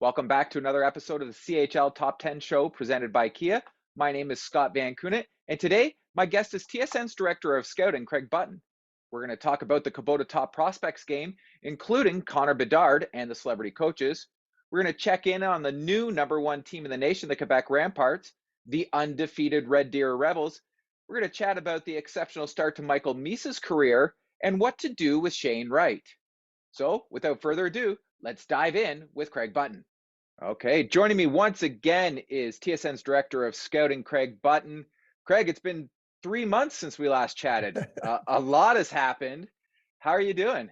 Welcome back to another episode of the CHL Top 10 show presented by Kia. My name is Scott Van Kunit, and today my guest is TSN's Director of Scouting, Craig Button. We're going to talk about the Kubota Top Prospects game, including Connor Bedard and the celebrity coaches. We're going to check in on the new number one team in the nation, the Quebec Remparts, the undefeated Red Deer Rebels. We're going to chat about the exceptional start to Michael Misa's career and what to do with Shane Wright. So, without further ado, let's dive in with Craig Button. Okay, joining me once again is TSN's Director of Scouting, Craig Button. Craig, it's been 3 months since we last chatted. A lot has happened. How are you doing?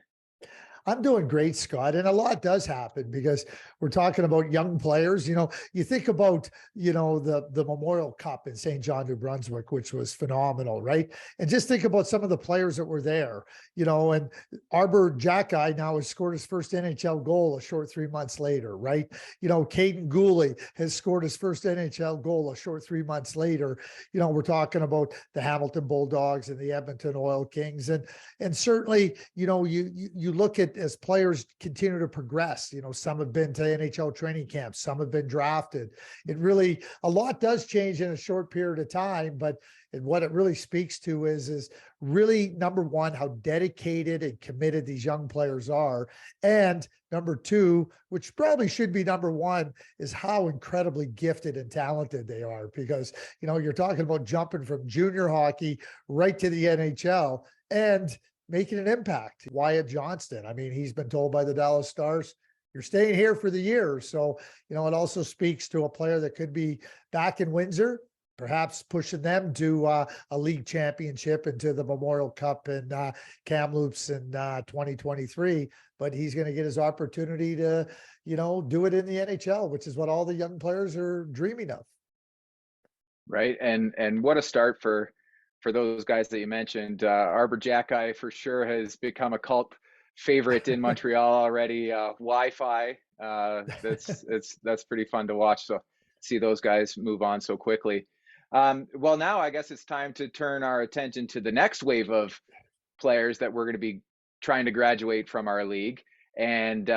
I'm doing great, Scott. And a lot does happen because we're talking about young players. You know, you think about, the Memorial Cup in St. John, New Brunswick, which was phenomenal, right? And just think about some of the players that were there, and Arber Xhekaj now has scored his first NHL goal a short 3 months later, right? Caden Gooley has scored his first NHL goal a short 3 months later. We're talking about the Hamilton Bulldogs and the Edmonton Oil Kings. And certainly, you look at as players continue to progress, some have been to NHL training camps, some have been drafted. A lot does change in a short period of time, but what it really speaks to is really, number one, how dedicated and committed these young players are. And number two, which probably should be number one, is how incredibly gifted and talented they are. Because, you're talking about jumping from junior hockey right to the NHL and making an impact. Wyatt Johnston, he's been told by the Dallas Stars, you're staying here for the year. So, it also speaks to a player that could be back in Windsor, perhaps pushing them to a league championship and to the Memorial Cup and Kamloops in 2023. But he's going to get his opportunity to, do it in the NHL, which is what all the young players are dreaming of. Right. And what a start for those guys that you mentioned. Arber Xhekaj for sure has become a cult favorite in Montreal already. Wi-Fi, that's pretty fun to watch. So see those guys move on so quickly. Well, now I guess it's time to turn our attention to the next wave of players that we're going to be trying to graduate from our league. And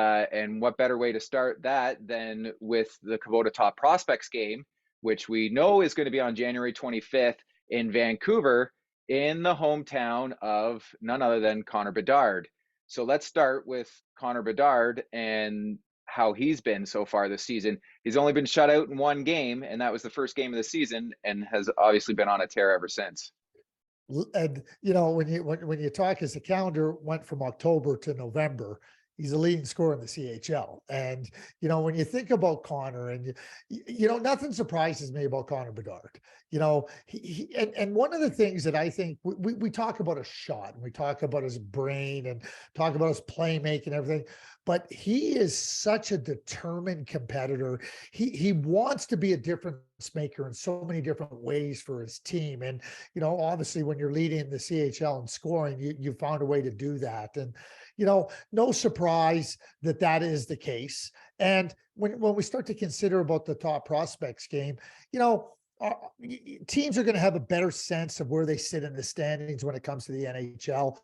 what better way to start that than with the Kubota Top Prospects game, which we know is going to be on January 25th in Vancouver, in the hometown of none other than Connor Bedard. So let's start with Connor Bedard and how he's been so far this season. He's only been shut out in one game, and that was the first game of the season, and has obviously been on a tear ever since. And when you talk, as the calendar went from October to November, he's a leading scorer in the CHL. And, when you think about Connor, and, nothing surprises me about Connor Bedard. And one of the things that I think we talk about a shot, and we talk about his brain and talk about his playmaking and everything, but he is such a determined competitor. He wants to be a difference maker in so many different ways for his team. And, obviously when you're leading the CHL and scoring, you found a way to do that. And, no surprise that is the case. And when we start to consider about the top prospects game, teams are going to have a better sense of where they sit in the standings when it comes to the NHL.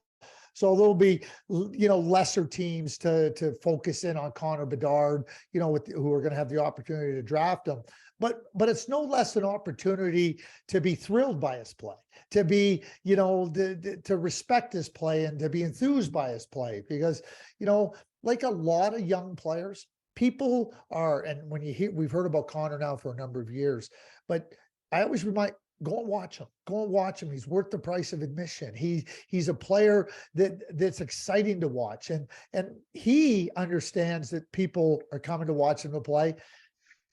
So there'll be, lesser teams to focus in on Connor Bedard, who are going to have the opportunity to draft him. But it's no less an opportunity to be thrilled by his play, to be, to respect his play and to be enthused by his play. Because, like a lot of young players, people are, and when you hear, we've heard about Connor now for a number of years, but I always remind, go and watch him. Go and watch him. He's worth the price of admission. He's a player that's exciting to watch. And he understands that people are coming to watch him to play.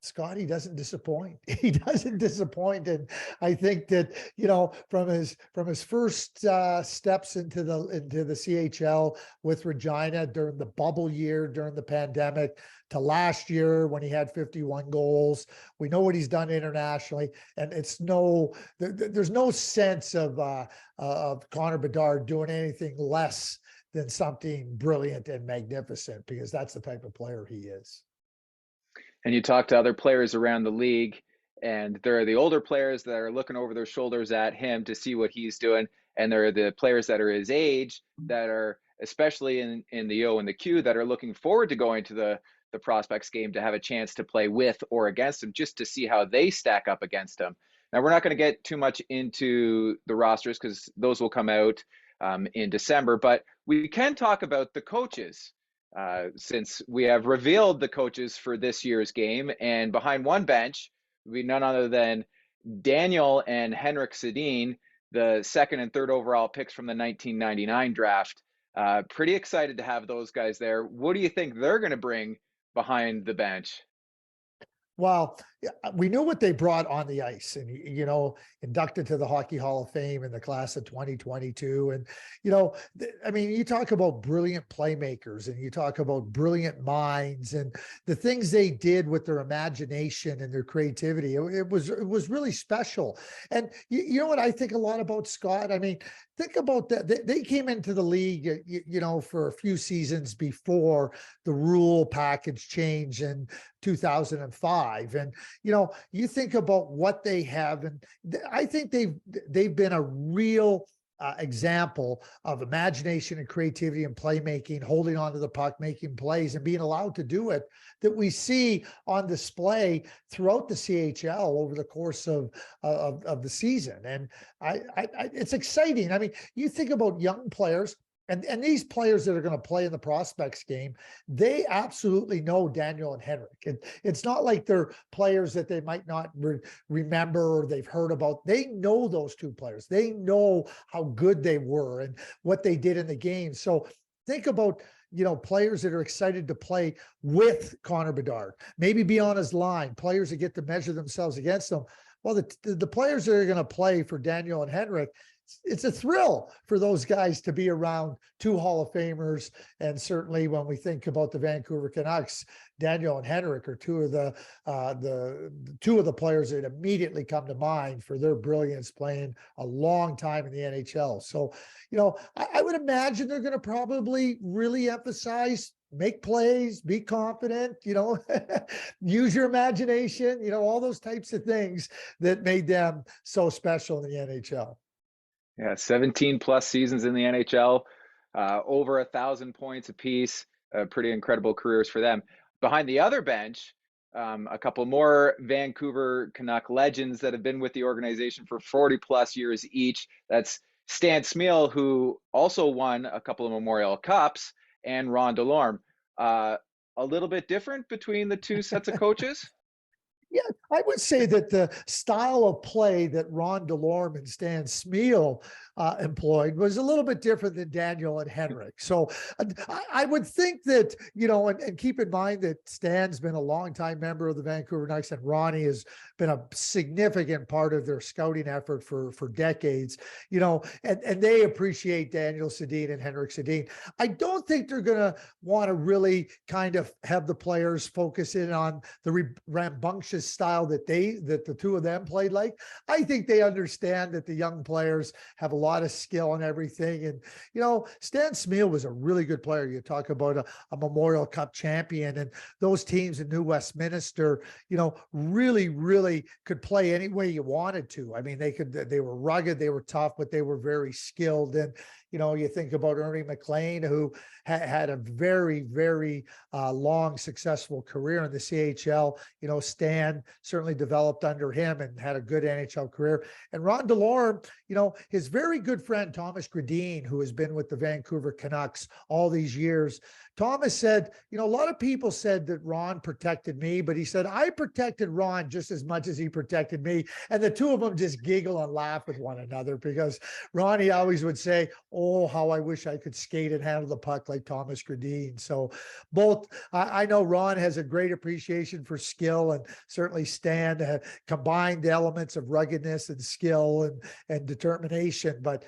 Scott, he doesn't disappoint. He doesn't disappoint. And I think that, from his first steps into the CHL with Regina during the bubble year, during the pandemic, to last year when he had 51 goals, we know what he's done internationally. And there's no sense of Connor Bedard doing anything less than something brilliant and magnificent, because that's the type of player he is. And you talk to other players around the league, and there are the older players that are looking over their shoulders at him to see what he's doing. And there are the players that are his age that are, especially in the O and the Q, that are looking forward to going to the prospects game to have a chance to play with or against them, just to see how they stack up against them. Now, we're not going to get too much into the rosters because those will come out in December, but we can talk about the coaches since we have revealed the coaches for this year's game. And behind one bench will be none other than Daniel and Henrik Sedin, the second and third overall picks from the 1999 draft. Pretty excited to have those guys there. What do you think they're going to bring behind the bench? Well, we knew what they brought on the ice, and inducted to the Hockey Hall of Fame in the class of 2022. And I mean, you talk about brilliant playmakers, and you talk about brilliant minds, and the things they did with their imagination and their creativity. It was really special. And you know what I think a lot about, Scott? I mean, think about that. They came into the league, for a few seasons before the rule package change in 2005. And, you think about what they have, and I think they've been a real example of imagination and creativity and playmaking, holding onto the puck, making plays, and being allowed to do it, that we see on display throughout the CHL over the course of the season. And it's exciting. I mean, you think about young players. And these players that are going to play in the prospects game, they absolutely know Daniel and Henrik. It's not like they're players that they might not remember or they've heard about. They know those two players. They know how good they were and what they did in the game. So think about, players that are excited to play with Connor Bedard, maybe be on his line, players that get to measure themselves against them. Well, the players that are going to play for Daniel and Henrik, it's a thrill for those guys to be around two Hall of Famers. And certainly when we think about the Vancouver Canucks, Daniel and Henrik are two of the players that immediately come to mind for their brilliance playing a long time in the NHL. So, I would imagine they're going to probably really emphasize make plays, be confident, use your imagination, all those types of things that made them so special in the NHL. Yeah, 17 plus seasons in the NHL, over 1,000 points apiece, pretty incredible careers for them. Behind the other bench, a couple more Vancouver Canuck legends that have been with the organization for 40 plus years each. That's Stan Smyl, who also won a couple of Memorial Cups, and Ron Delorme. A little bit different between the two sets of coaches? Yeah, I would say that the style of play that Ron Delorme and Stan Smyl employed was a little bit different than Daniel and Henrik. So I would think that, and keep in mind that Stan's been a longtime member of the Vancouver Canucks, and Ronnie has been a significant part of their scouting effort for decades, and they appreciate Daniel Sedin and Henrik Sedin. I don't think they're going to want to really kind of have the players focus in on the rambunctious style that the two of them played like. I think they understand that the young players have a lot of skill and everything. And, Stan Smyl was a really good player. You talk about a Memorial Cup champion, and those teams in New Westminster, really, really could play any way you wanted to. I mean, they were rugged, they were tough, but they were very skilled. And, you think about Ernie McLean, who had a very, very long, successful career in the CHL. Stan certainly developed under him and had a good NHL career. And Ron Delorme, his very good friend, Thomas Gradine, who has been with the Vancouver Canucks all these years. Thomas said, a lot of people said that Ron protected me, but he said, I protected Ron just as much as he protected me. And the two of them just giggle and laugh with one another, because Ronnie always would say, oh, how I wish I could skate and handle the puck like Thomas Gradine. So both, I know Ron has a great appreciation for skill, and certainly Stan combined elements of ruggedness and skill and determination. But,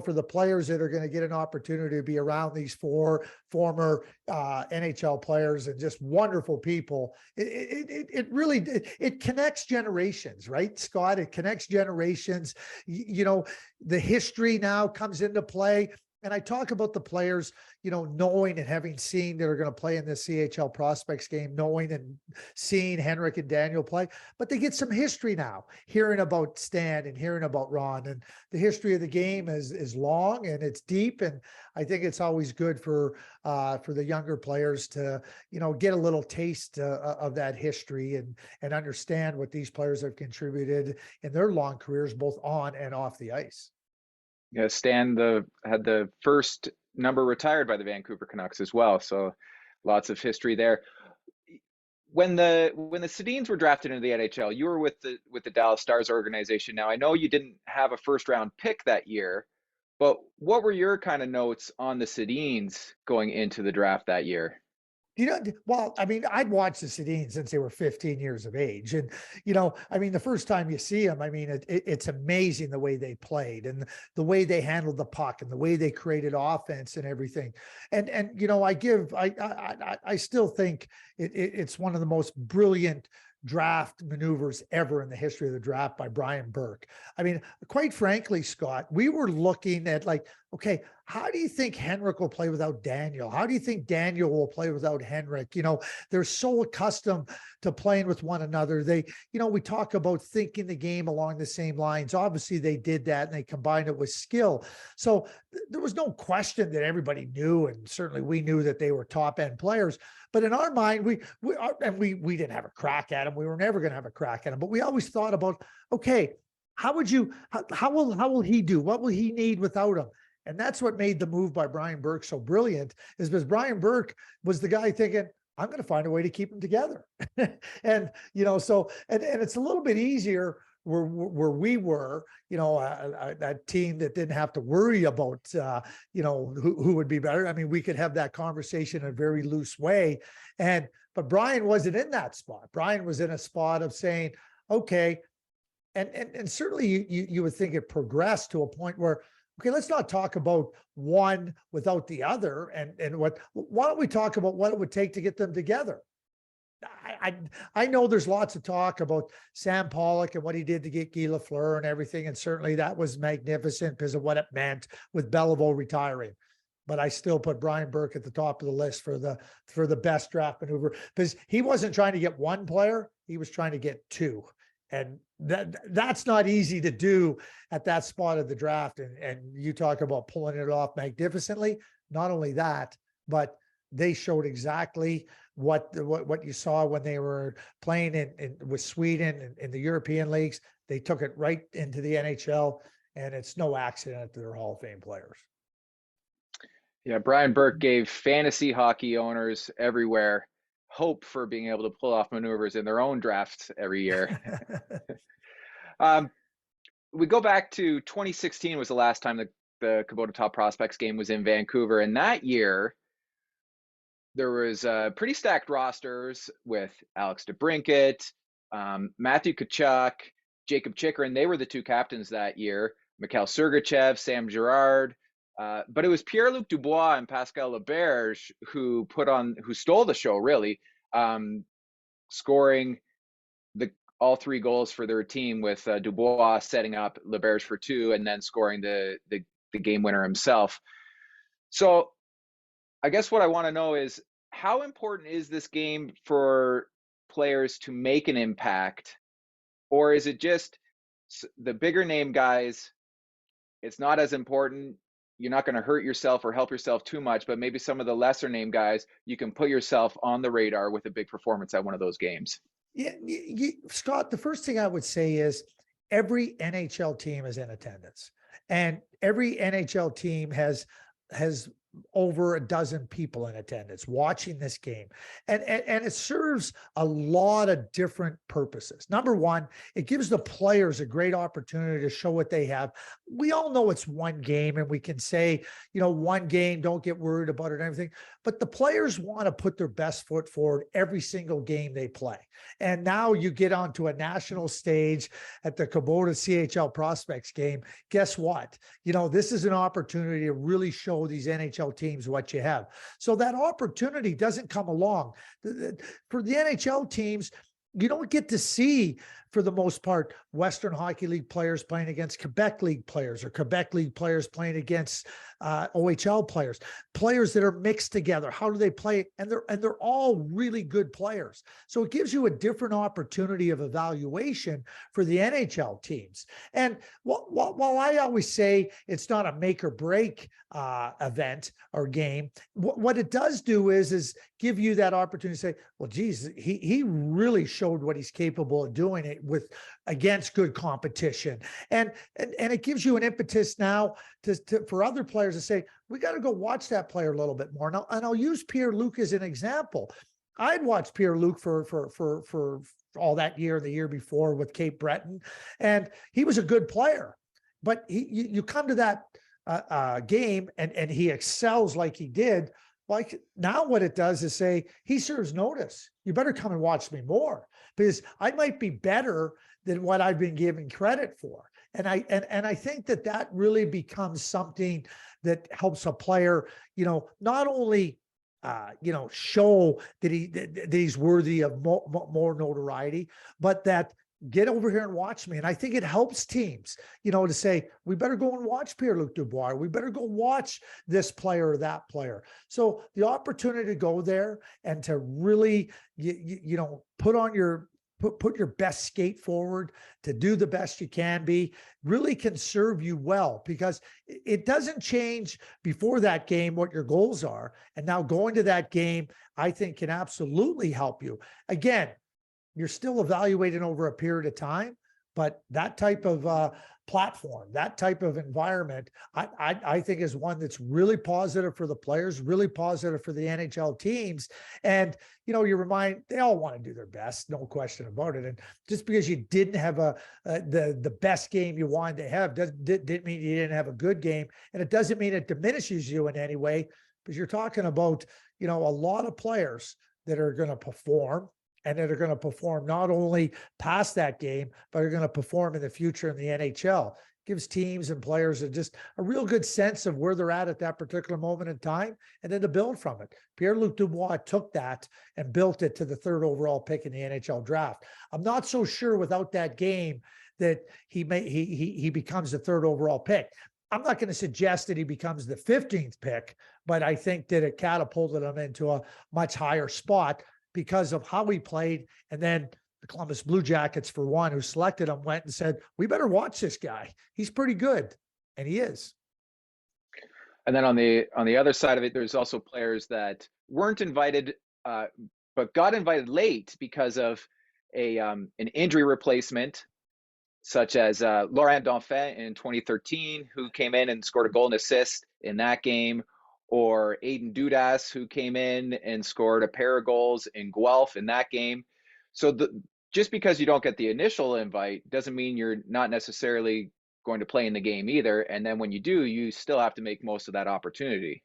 for the players that are going to get an opportunity to be around these four former NHL players and just wonderful people, it really connects generations, right, Scott? It connects generations. The history now comes into play. And I talk about the players, knowing and having seen that are going to play in the CHL prospects game, knowing and seeing Henrik and Daniel play, but they get some history now, hearing about Stan and hearing about Ron, and the history of the game is long and it's deep. And I think it's always good for the younger players to, get a little taste of that history and understand what these players have contributed in their long careers, both on and off the ice. Yeah, Stan had the first number retired by the Vancouver Canucks as well, so lots of history there. When the Sedins were drafted into the NHL, you were with the Dallas Stars organization. Now I know you didn't have a first round pick that year, but what were your kind of notes on the Sedins going into the draft that year? Well, I mean, I'd watched the Sedins since they were 15 years of age. And, the first time you see them, it's amazing the way they played and the way they handled the puck and the way they created offense and everything. And I still think it's one of the most brilliant draft maneuvers ever in the history of the draft by Brian Burke. I mean, quite frankly, Scott, we were looking at okay, how do you think Henrik will play without Daniel? How do you think Daniel will play without Henrik? They're so accustomed to playing with one another. We talk about thinking the game along the same lines. Obviously they did that and they combined it with skill. So there was no question that everybody knew. And certainly we knew that they were top end players, but in our mind, we didn't have a crack at them. We were never going to have a crack at them, but we always thought about, okay, how will he do? What will he need without him? And that's what made the move by Brian Burke so brilliant, is because Brian Burke was the guy thinking, I'm going to find a way to keep them together. And, so it's a little bit easier where we were, that team that didn't have to worry about, who would be better. I mean, we could have that conversation in a very loose way. But Brian wasn't in that spot. Brian was in a spot of saying, okay, and certainly you would think it progressed to a point where, okay, let's not talk about one without the other. And why don't we talk about what it would take to get them together? I know there's lots of talk about Sam Pollock and what he did to get Guy Lafleur and everything. And certainly that was magnificent because of what it meant with Beliveau retiring. But I still put Brian Burke at the top of the list for the best draft maneuver, because he wasn't trying to get one player. He was trying to get two. And that's not easy to do at that spot of the draft. And you talk about pulling it off magnificently. Not only that, but they showed exactly what you saw when they were playing with Sweden in the European leagues. They took it right into the NHL, and it's no accident that they're Hall of Fame players. Yeah, Brian Burke gave fantasy hockey owners everywhere hope for being able to pull off maneuvers in their own drafts every year. We go back to 2016 was the last time the Kubota Top Prospects game was in Vancouver. And that year, there was pretty stacked rosters with Alex DeBrincat, Matthew Tkachuk, Jacob Chikrin. They were the two captains that year. Mikhail Sergachev, Sam Girard. But it was Pierre-Luc Dubois and Pascal Laberge who stole the show, really, scoring all three goals for their team, with Dubois setting up Laberge for two and then scoring the game winner himself. So I guess what I want to know is, how important is this game for players to make an impact? Or is it just the bigger name guys, it's not as important? You're not going to hurt yourself or help yourself too much, but maybe some of the lesser name guys, you can put yourself on the radar with a big performance at one of those games. Yeah, Scott, the first thing I would say is every NHL team is in attendance, and every NHL team has over a dozen people in attendance watching this game. And it serves a lot of different purposes. Number one, it gives the players a great opportunity to show what they have. We all know it's one game, and we can say, one game, don't get worried about it and everything. But the players want to put their best foot forward every single game they play. And now you get onto a national stage at the Kubota CHL Prospects game. Guess what? This is an opportunity to really show these NHL teams what you have. So that opportunity doesn't come along. For the NHL teams, you don't get to see for the most part, Western Hockey League players playing against Quebec League players, or Quebec League players playing against OHL players that are mixed together. How do they play? And they're all really good players. So it gives you a different opportunity of evaluation for the NHL teams. And while I always say it's not a make or break event or game, what it does do is give you that opportunity to say, well, geez, he really showed what he's capable of doing it with against good competition. And it gives you an impetus now for other players to say, we got to go watch that player a little bit more. Now, and I'll use Pierre-Luc as an example. I'd watched Pierre-Luc for all that year, the year before with Cape Breton, and he was a good player. But you come to that game and he excels like he did. Like now what it does is say, he serves notice. You better come and watch me more, because I might be better than what I've been given credit for. And I think that really becomes something that helps a player, not only show that he's worthy of more notoriety, but that get over here and watch me. And I think it helps teams, to say, we better go and watch Pierre-Luc Dubois. We better go watch this player or that player. So the opportunity to go there and to really, put on put your best skate forward, to do the best you can be, really can serve you well, because it doesn't change before that game what your goals are. And now going to that game, I think can absolutely help you. Again, you're still evaluating over a period of time, but that type of platform, that type of environment, I think is one that's really positive for the players, really positive for the NHL teams. And, they all want to do their best, no question about it. And just because you didn't have the best game you wanted to have didn't mean you didn't have a good game. And it doesn't mean it diminishes you in any way, because you're talking about, a lot of players that are going to perform, and that are going to perform not only past that game, but are going to perform in the future in the NHL. Gives teams and players just a real good sense of where they're at that particular moment in time, and then to build from it. Pierre-Luc Dubois took that and built it to the 3rd overall pick in the NHL draft. I'm not so sure without that game that he becomes the 3rd overall pick. I'm not going to suggest that he becomes the 15th pick, but I think that it catapulted him into a much higher spot because of how he played. And then the Columbus Blue Jackets, for one, who selected him, went and said, we better watch this guy. He's pretty good. And he is. And then on the other side of it, there's also players that weren't invited, but got invited late because of an injury replacement, such as Laurent Dauphin in 2013, who came in and scored a goal and assist in that game, or Aiden Dudas, who came in and scored a pair of goals in Guelph in that game. So just because you don't get the initial invite doesn't mean you're not necessarily going to play in the game either. And then when you do, you still have to make most of that opportunity.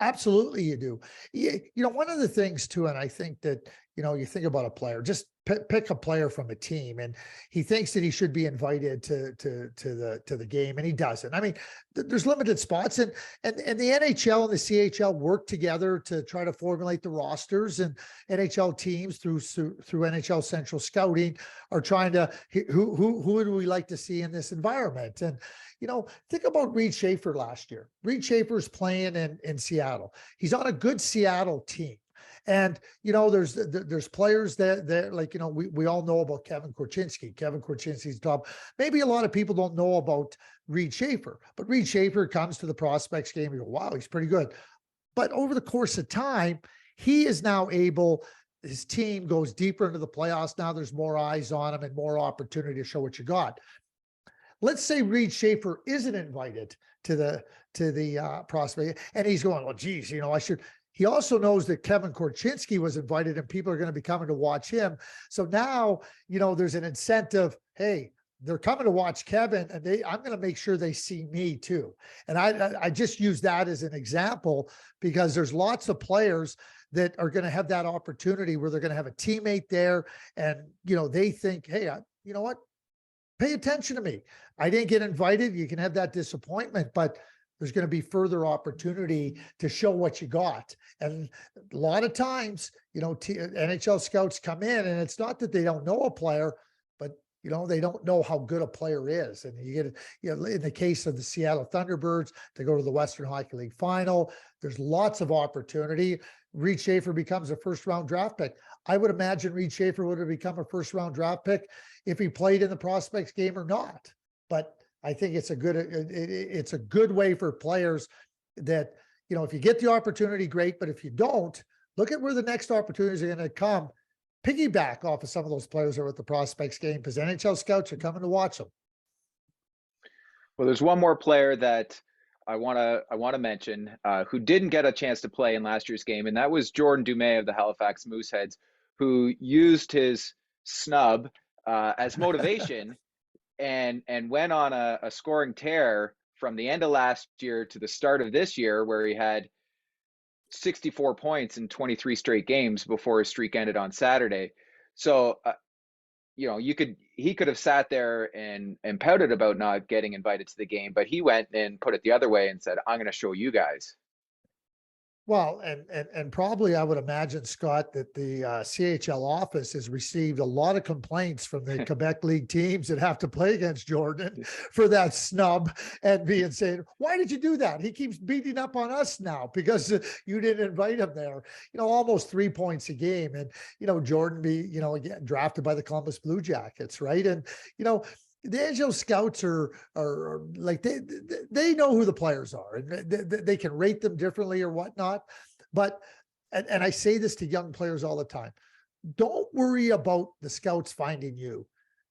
Absolutely, you do. One of the things too, and I think that, you think about a player, just pick a player from a team, and he thinks that he should be invited to the game, and he doesn't. I mean, there's limited spots, and the NHL and the CHL work together to try to formulate the rosters, and NHL teams through NHL Central Scouting are trying to who would we like to see in this environment. And think about Reed Schaefer last year. Reed Schaefer's playing in Seattle. He's on a good Seattle team. And, there's players that like, we all know about Kevin Korchinski. Kevin Korchinski's top. Maybe a lot of people don't know about Reed Schaefer, but Reed Schaefer comes to the Prospects game. You go, wow, he's pretty good. But over the course of time, he is now his team goes deeper into the playoffs. Now there's more eyes on him and more opportunity to show what you got. Let's say Reed Schaefer isn't invited to the prospect, and he's going, well, geez, I should. He also knows that Kevin Korchinski was invited, and people are going to be coming to watch him. So now, there's an incentive. Hey, they're coming to watch Kevin, and I'm going to make sure they see me too. And I just use that as an example, because there's lots of players that are going to have that opportunity where they're going to have a teammate there, and they think, hey, you know what? Pay attention to me. I didn't get invited. You can have that disappointment, but there's going to be further opportunity to show what you got. And a lot of times, NHL scouts come in, and it's not that they don't know a player, You know, they don't know how good a player is. And you get, you know, in the case of the Seattle Thunderbirds, to go to the Western Hockey League final, there's lots of opportunity. Reed Schaefer becomes a first-round draft pick. I would imagine Reed Schaefer would have become a first-round draft pick if he played in the prospects game or not. But I think it's a good way for players that, you know, if you get the opportunity, great. But if you don't, look at where the next opportunities are going to come. Piggyback off of some of those players that are at the prospects game, because NHL scouts are coming to watch them. Well, there's one more player that I want to mention who didn't get a chance to play in last year's game, and that was Jordan Dumais of the Halifax Mooseheads, who used his snub as motivation and went on a scoring tear from the end of last year to the start of this year, where he had 64 points in 23 straight games before his streak ended on Saturday. So, you know, he could have sat there and pouted about not getting invited to the game, but he went and put it the other way and said, I'm going to show you guys. Well, and probably I would imagine, Scott, that the CHL office has received a lot of complaints from the Quebec League teams that have to play against Jordan for that snub, and being saying, why did you do that? He keeps beating up on us now because you didn't invite him there. You know, almost 3 points a game. And, you know, Jordan you know, again, drafted by the Columbus Blue Jackets, right? And, you know, the NHL scouts are like, they know who the players are, and they can rate them differently or whatnot. But, and I say this to young players all the time, don't worry about the scouts finding you.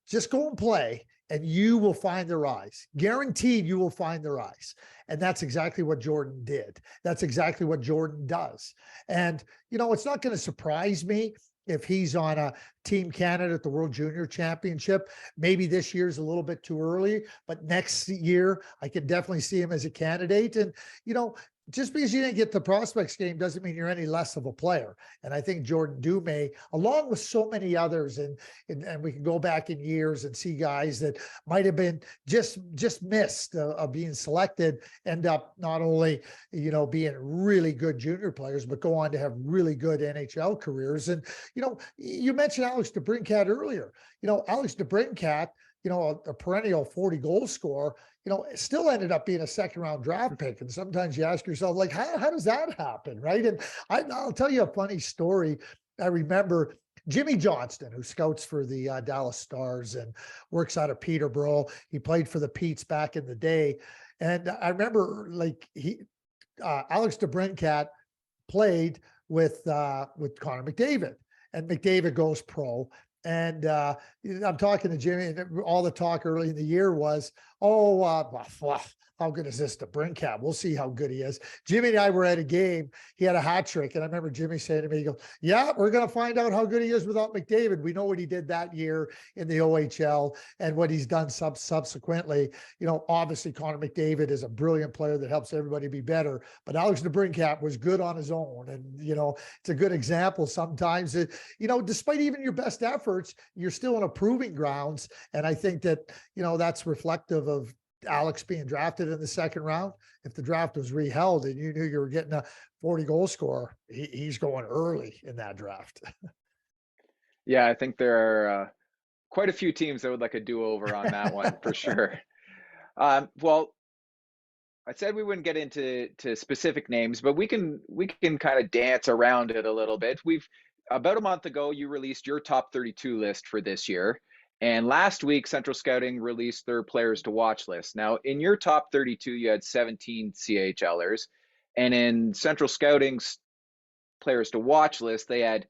Just go and play and you will find their eyes. Guaranteed you will find their eyes. And that's exactly what Jordan did. That's exactly what Jordan does. And, you know, it's not going to surprise me if he's on a Team Canada at the World Junior Championship. Maybe this year's a little bit too early, but next year I can definitely see him as a candidate. And, you know, just because you didn't get the prospects game doesn't mean you're any less of a player. And I think Jordan Dumais, along with so many others, and we can go back in years and see guys that might have been just missed of being selected, end up not only, you know, being really good junior players, but go on to have really good NHL careers. And, you know, you mentioned Alex DeBrincat earlier. You know, Alex DeBrincat, you know, a perennial 40 goal scorer, you know, still ended up being a second-round draft pick. And sometimes you ask yourself, like, how does that happen, right? And I'll tell you a funny story. I remember Jimmy Johnston, who scouts for the Dallas Stars and works out of Peterborough. He played for the Petes back in the day. And I remember, like, Alex DeBrincat played with Connor McDavid, and McDavid goes pro. And I'm talking to Jimmy, and all the talk early in the year was, how good is this DeBrincat? We'll see how good he is. Jimmy and I were at a game. He had a hat trick. And I remember Jimmy saying to me, he goes, yeah, we're going to find out how good he is without McDavid. We know what he did that year in the OHL and what he's done subsequently. You know, obviously Connor McDavid is a brilliant player that helps everybody be better, but Alex DeBrincat was good on his own. And, you know, it's a good example sometimes that, you know, despite even your best efforts, you're still in a proving grounds. And I think that, you know, that's reflective of Alex being drafted in the second round. If the draft was reheld and you knew you were getting a 40 goal scorer, he's going early in that draft. Yeah, I think there are quite a few teams that would like a do-over on that one for sure. Well, I said we wouldn't get into specific names, but we can kind of dance around it a little bit. About a month ago, you released your top 32 list for this year. And last week, Central Scouting released their players to watch list. Now, in your top 32, you had 17 CHLers. And in Central Scouting's players to watch list, they had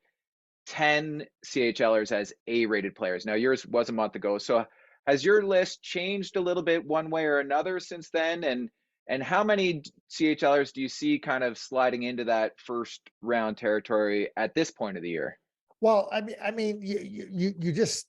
10 CHLers as A-rated players. Now, yours was a month ago. So has your list changed a little bit one way or another since then? And how many CHLers do you see kind of sliding into that first round territory at this point of the year? Well, I mean, you just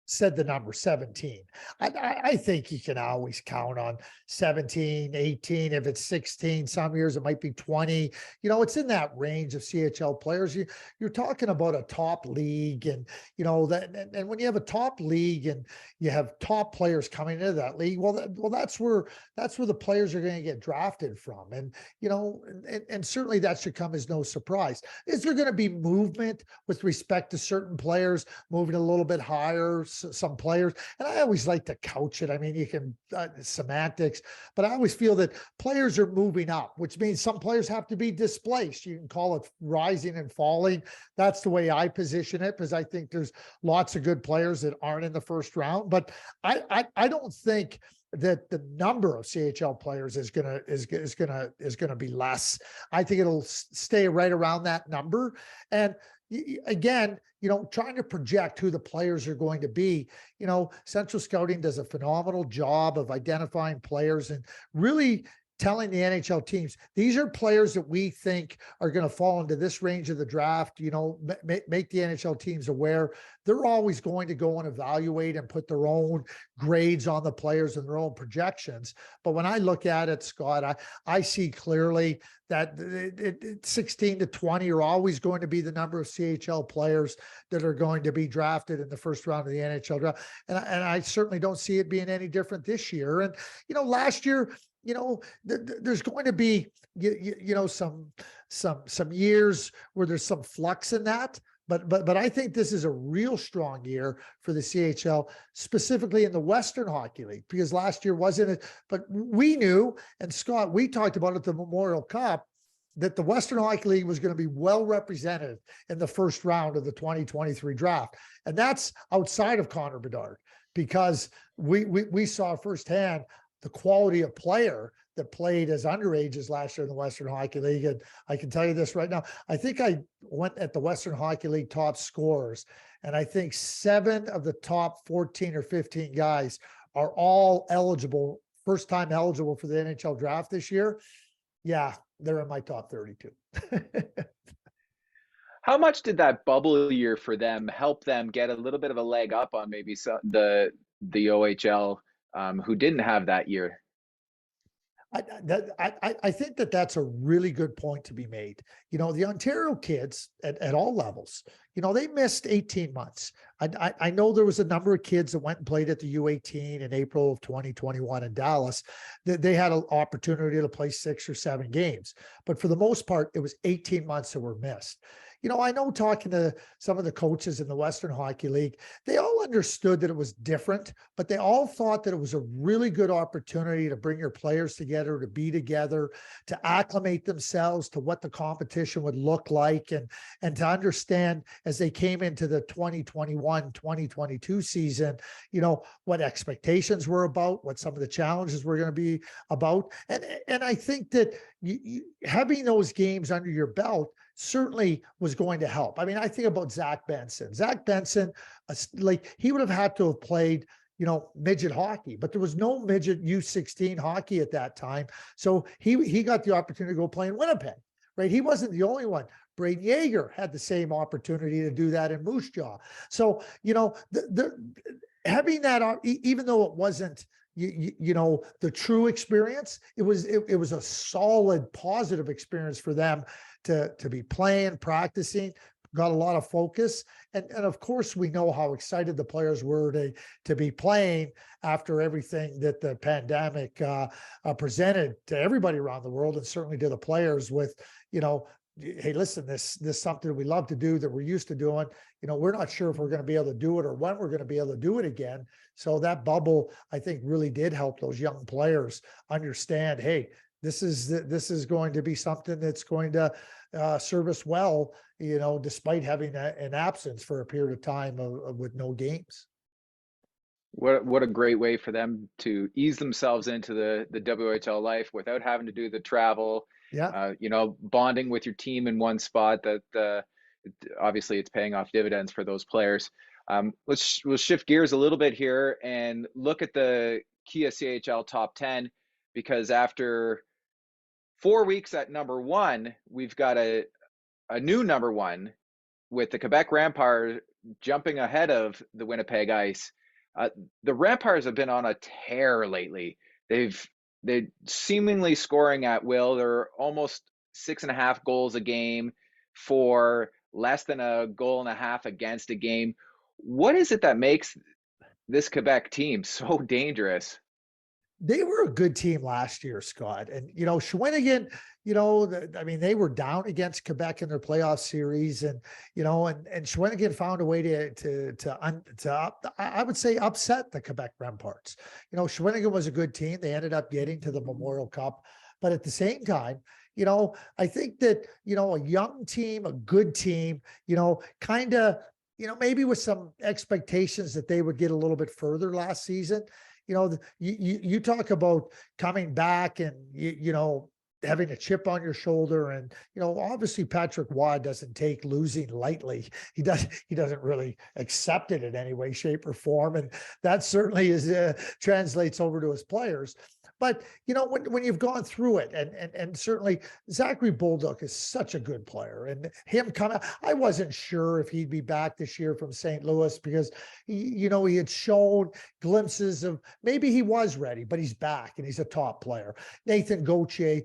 said the number 17. I think you can always count on 17, 18. If it's 16, some years it might be 20. You know, it's in that range of CHL players. You're talking about a top league, and, you know, and when you have a top league and you have top players coming into that league, well, that's where the players are going to get drafted from. And, you know, and certainly that should come as no surprise. Is there going to be movement with respect to certain players moving a little bit higher? some players, and I always like to couch it. I mean, you can semantics, but I always feel that players are moving up, which means some players have to be displaced. You can call it rising and falling. That's the way I position it, because I think there's lots of good players that aren't in the first round. But I don't think that the number of CHL players is gonna be less. I think it'll stay right around that number. And again, trying to project who the players are going to be, Central Scouting does a phenomenal job of identifying players and really telling the NHL teams, these are players that we think are going to fall into this range of the draft, make the NHL teams aware. They're always going to go and evaluate and put their own grades on the players and their own projections. But when I look at it, Scott, I see clearly that 16 to 20 are always going to be the number of CHL players that are going to be drafted in the first round of the NHL draft. And I certainly don't see it being any different this year. And, last year, there's going to be, some years where there's some flux in that. But I think this is a real strong year for the CHL, specifically in the Western Hockey League, because last year wasn't it. But we knew, and Scott, we talked about at the Memorial Cup, that the Western Hockey League was going to be well represented in the first round of the 2023 draft. And that's outside of Connor Bedard, because we saw firsthand the quality of player that played as underages last year in the Western Hockey League. And I can tell you this right now, I think I went at the Western Hockey League top scorers, and I think 7 of the top 14 or 15 guys are all eligible, first time eligible for the NHL draft this year. Yeah, they're in my top 32. How much did that bubble year for them help them get a little bit of a leg up on maybe the OHL who didn't have that year? I think that's a really good point to be made. The Ontario kids at all levels, they missed 18 months. I know there was a number of kids that went and played at the U18 in April of 2021 in Dallas, that they had an opportunity to play 6 or 7 games. But for the most part, it was 18 months that were missed. I know, talking to some of the coaches in the Western Hockey League, they all understood that it was different, but they all thought that it was a really good opportunity to bring your players together, to be together, to acclimate themselves to what the competition would look like, and to understand as they came into the 2021-2022 season, what expectations were about, what some of the challenges were going to be about. And I think that having those games under your belt certainly was going to help. I mean, I think about Zach Benson. Zach Benson, he would have had to have played, midget hockey, but there was no midget U16 hockey at that time. So he got the opportunity to go play in Winnipeg, right? He wasn't the only one. Braden Yeager had the same opportunity to do that in Moose Jaw. So, having that, even though it wasn't, the true experience, it was a solid, positive experience for them to be playing, practicing, got a lot of focus. And of course, we know how excited the players were to be playing after everything that the pandemic presented to everybody around the world, and certainly to the players with, hey, listen, this is something we love to do, that we're used to doing. We're not sure if we're going to be able to do it or when we're going to be able to do it again. So that bubble, I think, really did help those young players understand, hey, this is going to be something that's going to serve us well, despite having an absence for a period of time with no games. What a great way for them to ease themselves into the WHL life without having to do the travel. Yeah. Bonding with your team in one spot, that obviously it's paying off dividends for those players. We'll shift gears a little bit here and look at the Kia CHL top 10, because after 4 weeks at number 1, we've got a new number 1 with the Quebec Remparts jumping ahead of the Winnipeg Ice. The Remparts have been on a tear lately. They're seemingly scoring at will. They're almost 6.5 goals a game for less than a goal and a half against a game. What is it that makes this Quebec team so dangerous? They were a good team last year, Scott. And, Shawinigan, I mean, they were down against Quebec in their playoff series, and Shawinigan found a way I would say, upset the Quebec Remparts. Shawinigan was a good team. They ended up getting to the Memorial Cup, but at the same time, I think that, a young team, a good team, kind of, maybe with some expectations that they would get a little bit further last season. You talk about coming back and, having a chip on your shoulder. And, obviously Patrick Waugh doesn't take losing lightly. He doesn't really accept it in any way, shape, or form. And that certainly translates over to his players. But, when you've gone through it, and certainly Zachary Bolduc is such a good player, and him coming, I wasn't sure if he'd be back this year from St. Louis, because, he had shown glimpses of maybe he was ready, but he's back and he's a top player. Nathan Gaucher,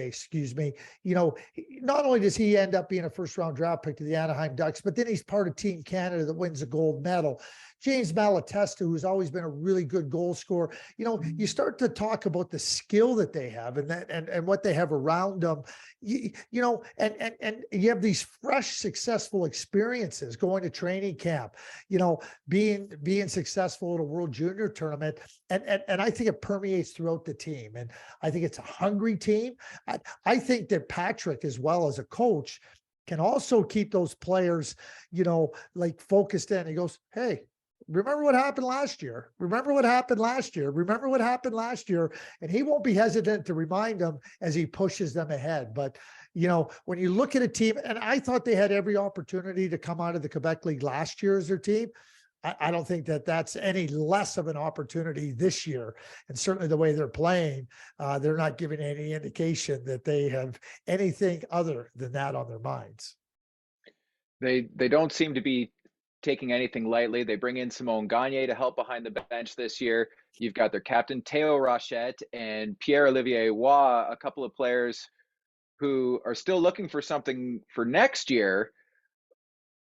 excuse me, not only does he end up being a first-round draft pick to the Anaheim Ducks, but then he's part of Team Canada that wins a gold medal. James Malatesta, who's always been a really good goal scorer. You start to talk about the skill that they have and what they have around them, and you have these fresh, successful experiences, going to training camp, being successful at a World Junior tournament. And I think it permeates throughout the team. And I think it's a hungry team. I think that Patrick, as well as a coach, can also keep those players, focused in. He goes, hey, remember what happened last year? Remember what happened last year? Remember what happened last year? And he won't be hesitant to remind them as he pushes them ahead. But, when you look at a team, and I thought they had every opportunity to come out of the Quebec League last year as their team. I don't think that that's any less of an opportunity this year. And certainly the way they're playing, they're not giving any indication that they have anything other than that on their minds. They don't seem to be taking anything lightly. They bring in Simon Gagné to help behind the bench this year. You've got their captain, Théo Rochette, and Pier-Olivier, a couple of players who are still looking for something for next year,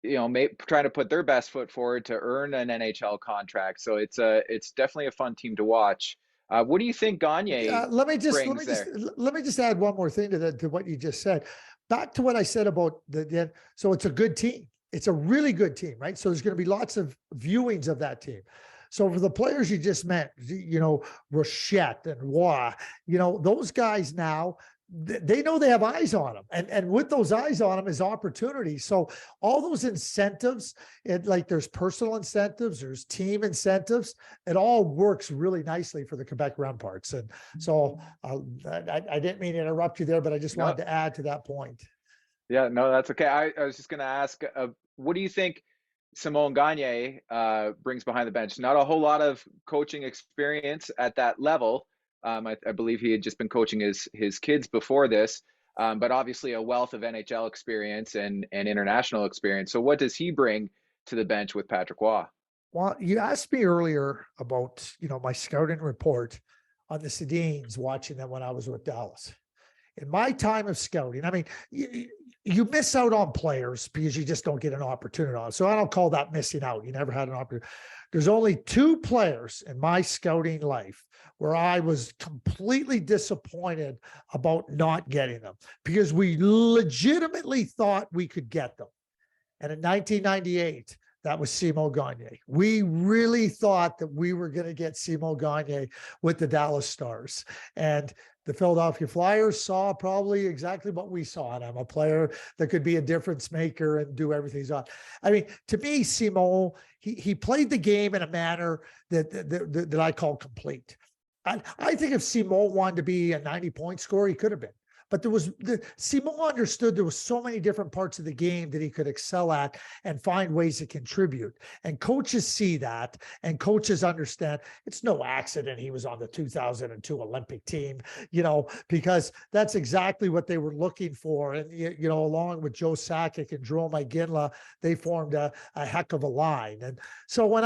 trying to put their best foot forward to earn an NHL contract. So it's definitely a fun team to watch. What do you think Gagné let me just add one more thing to what you just said. Back to what I said about so it's a good team. It's a really good team, right? So there's going to be lots of viewings of that team. So for the players you just met, Rochette and Waugh, those guys now, they know they have eyes on them, and with those eyes on them is opportunity. So all those incentives, there's personal incentives, there's team incentives, it all works really nicely for the Quebec Remparts. And so I didn't mean to interrupt you there, but I just wanted to add to that point. Yeah, no, that's okay. I was just going to ask, what do you think Simon Gagné brings behind the bench? Not a whole lot of coaching experience at that level. I believe he had just been coaching his kids before this, but obviously a wealth of NHL experience and international experience. So what does he bring to the bench with Patrick Waugh? Well, you asked me earlier about, my scouting report on the Sedins, watching them when I was with Dallas. In my time of scouting, I mean, you miss out on players because you just don't get an opportunity on. So I don't call that missing out. You never had an opportunity. There's only two players in my scouting life where I was completely disappointed about not getting them, because we legitimately thought we could get them. And in 1998, that was Simon Gagné. We really thought that we were going to get Simon Gagné with the Dallas Stars. And the Philadelphia Flyers saw probably exactly what we saw in him, a player that could be a difference maker and do everything he's on. I mean, to me, Simon, he played the game in a manner that I call complete. I think if Simon wanted to be a 90-point scorer, he could have been. But Simon understood there was so many different parts of the game that he could excel at and find ways to contribute. And coaches see that, and coaches understand it's no accident he was on the 2002 Olympic team, because that's exactly what they were looking for. And, along with Joe Sakic and Jerome Iginla, they formed a heck of a line. And so when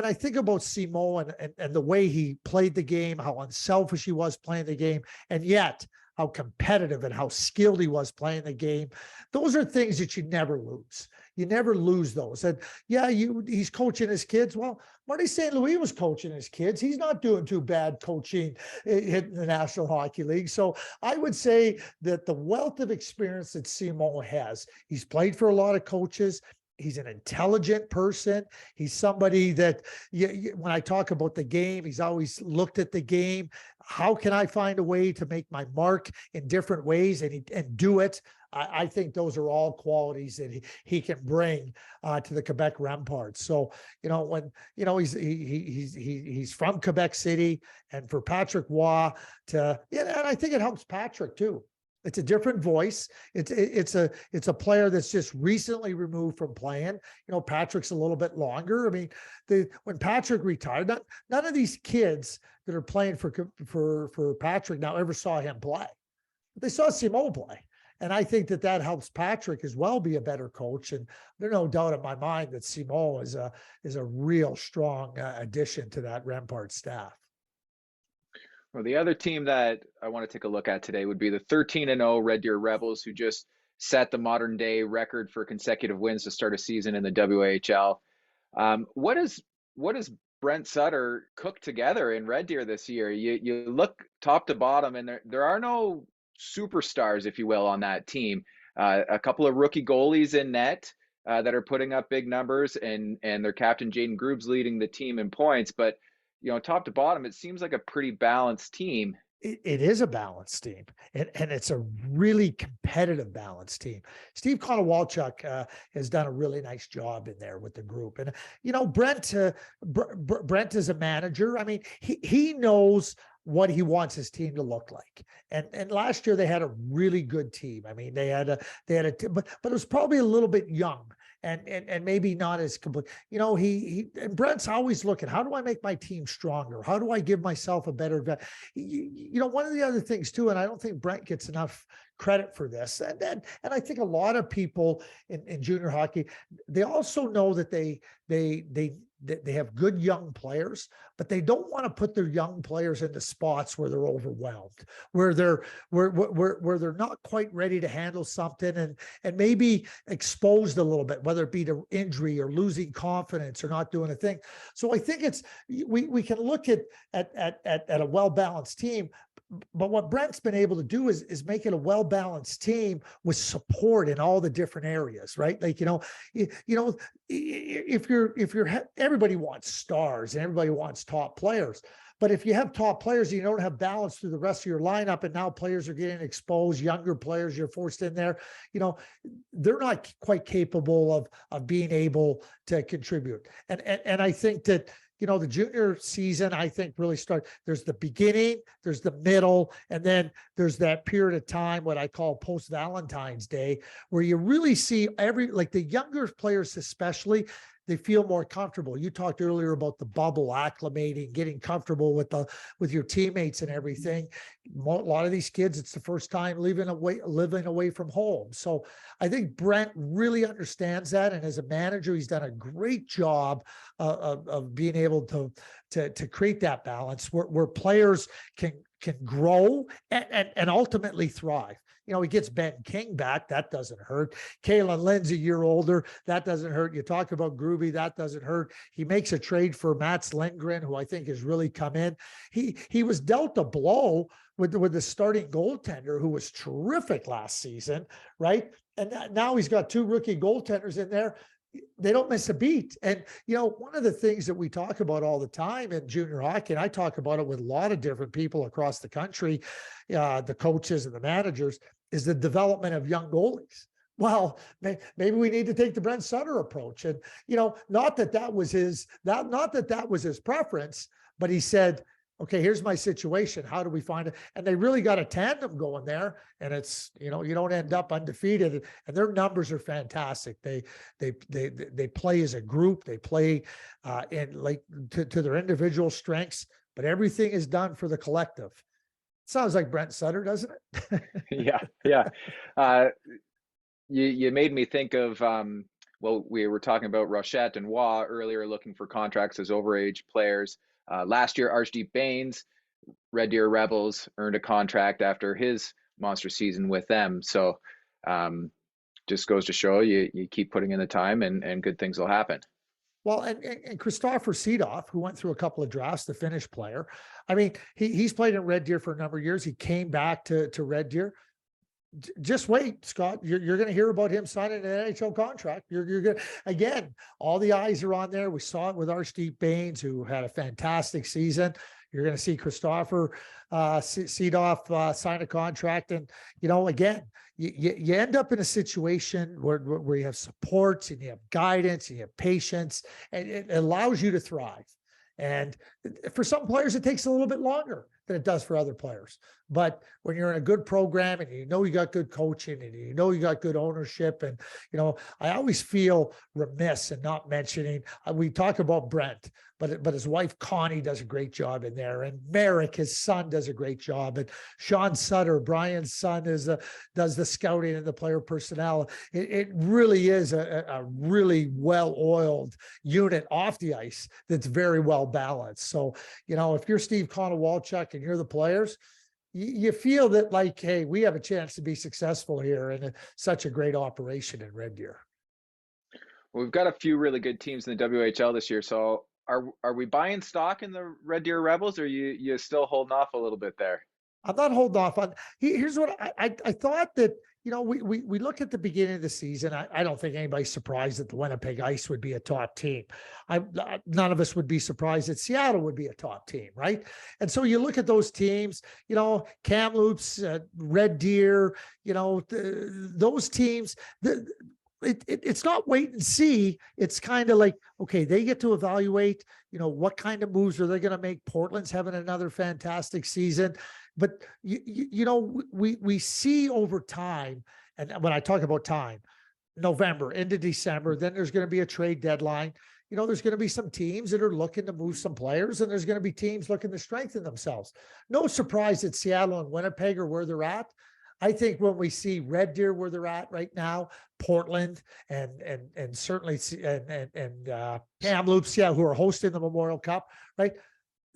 I think about Simon and the way he played the game, how unselfish he was playing the game, and yet how competitive and how skilled he was playing the game. Those are things that you never lose. You never lose those. And yeah, he's coaching his kids. Well, Marty St. Louis was coaching his kids. He's not doing too bad coaching in the National Hockey League. So I would say that the wealth of experience that Simon has, he's played for a lot of coaches. He's an intelligent person. He's somebody that, when I talk about the game, he's always looked at the game. How can I find a way to make my mark in different ways and do it? I think those are all qualities that he can bring to the Quebec Remparts. So, when, he's from Quebec City, and for Patrick Waugh and I think it helps Patrick too. It's a different voice. It's a player that's just recently removed from playing. Patrick's a little bit longer. I mean, when Patrick retired, none of these kids that are playing for Patrick now ever saw him play. But they saw Simon play. And I think that helps Patrick as well be a better coach. And there's no doubt in my mind that Simon is a real strong addition to that Rempart staff. Well, the other team that I want to take a look at today would be the 13-0 Red Deer Rebels, who just set the modern day record for consecutive wins to start a season in the WHL. What does Brent Sutter cook together in Red Deer this year? You look top to bottom, and there are no superstars, if you will, on that team. A couple of rookie goalies in net that are putting up big numbers, and their captain Jaden Grubb's leading the team in points. But top to bottom, it seems like a pretty balanced team. It is a balanced team, and it's a really competitive balanced team. Steve Konowalchuk has done a really nice job in there with the group. And, Brent is a manager. I mean, he knows what he wants his team to look like. And last year they had a really good team. I mean, they had a but it was probably a little bit young and maybe not as complete. And Brent's always looking, how do I make my team stronger? How do I give myself a better one of the other things too, and I don't think Brent gets enough credit for this. And I think a lot of people in junior hockey, they also know that they have good young players, but they don't want to put their young players into spots where they're overwhelmed, where they're not quite ready to handle something and maybe exposed a little bit, whether it be to injury or losing confidence or not doing a thing. So I think we can look at a well-balanced team. But what Brent's been able to do is make it a well-balanced team with support in all the different areas, right? Like, if you're everybody wants stars and everybody wants top players. But if you have top players, you don't have balance through the rest of your lineup, and now players are getting exposed, younger players you're forced in there, they're not quite capable of being able to contribute. And I think that, the junior season, I think, really there's the beginning, there's the middle, and then there's that period of time, what I call post-Valentine's Day, where you really see the younger players especially, they feel more comfortable. You talked earlier about the bubble, acclimating, getting comfortable with your teammates and everything. A lot of these kids, it's the first time living away from home. So I think Brent really understands that, and as a manager, he's done a great job of being able to create that balance where players can grow and ultimately thrive. He gets Ben King back. That doesn't hurt. Kalen Lynn's a year older. That doesn't hurt. You talk about Groovy. That doesn't hurt. He makes a trade for Mats Lindgren, who I think has really come in. He was dealt a blow with the starting goaltender, who was terrific last season, right? And now he's got two rookie goaltenders in there. They don't miss a beat. And, one of the things that we talk about all the time in junior hockey, and I talk about it with a lot of different people across the country, the coaches and the managers, is the development of young goalies. Well, maybe we need to take the Brent Sutter approach. And, not that was his preference, but he said, okay, here's my situation. How do we find it? And they really got a tandem going there. And it's, you don't end up undefeated, and their numbers are fantastic. They play as a group. They play to their individual strengths, but everything is done for the collective. Sounds like Brent Sutter, doesn't it? Yeah. You made me think of, we were talking about Rochette and Waugh earlier, looking for contracts as overage players. Last year, Archdeep Baines, Red Deer Rebels, earned a contract after his monster season with them. So just goes to show you keep putting in the time and good things will happen. Well, and Christoffer Sedoff, who went through a couple of drafts, the Finnish player. I mean, he's played in Red Deer for a number of years. He came back to Red Deer. Just wait, Scott. You're going to hear about him signing an NHL contract. You're going to, again, all the eyes are on there. We saw it with Archdeep Baines, who had a fantastic season. You're going to see Christoffer Sedoff sign a contract. And, again, you end up in a situation where you have supports and you have guidance and you have patience, and it allows you to thrive. And for some players, it takes a little bit longer than it does for other players. But when you're in a good program and you got good coaching and you got good ownership, and, I always feel remiss in not mentioning, we talk about Brent, but his wife Connie does a great job in there, and Merrick, his son, does a great job, and Sean Sutter, Brian's son, does the scouting and the player personnel. It really is a really well-oiled unit off the ice that's very well balanced. So, if you're Steve Konowalchuk and you're the players, you feel that, like, hey, we have a chance to be successful here in such a great operation in Red Deer. Well, we've got a few really good teams in the WHL this year. So are we buying stock in the Red Deer Rebels, or you still holding off a little bit there? I'm not holding off on. Here's what I thought that, we look at the beginning of the season. I don't think anybody's surprised that the Winnipeg Ice would be a top team. None of us would be surprised that Seattle would be a top team, right? And so you look at those teams, Kamloops, Red Deer, those teams. It's not wait and see. It's kind of like, okay, they get to evaluate, what kind of moves are they going to make? Portland's having another fantastic season. But, we see over time, and when I talk about time, November into December, then there's going to be a trade deadline. There's going to be some teams that are looking to move some players, and there's going to be teams looking to strengthen themselves. No surprise that Seattle and Winnipeg are where they're at. I think when we see Red Deer where they're at right now, Portland and certainly and Kamloops, who are hosting the Memorial Cup, right?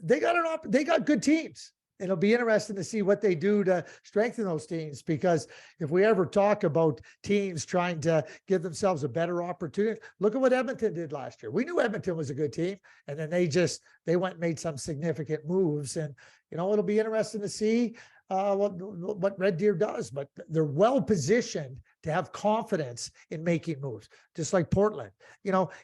They got good teams. It'll be interesting to see what they do to strengthen those teams, because if we ever talk about teams trying to give themselves a better opportunity, look at what Edmonton did last year. We knew Edmonton was a good team, and then they went and made some significant moves, and it'll be interesting to see what Red Deer does, but they're well positioned to have confidence in making moves, just like Portland.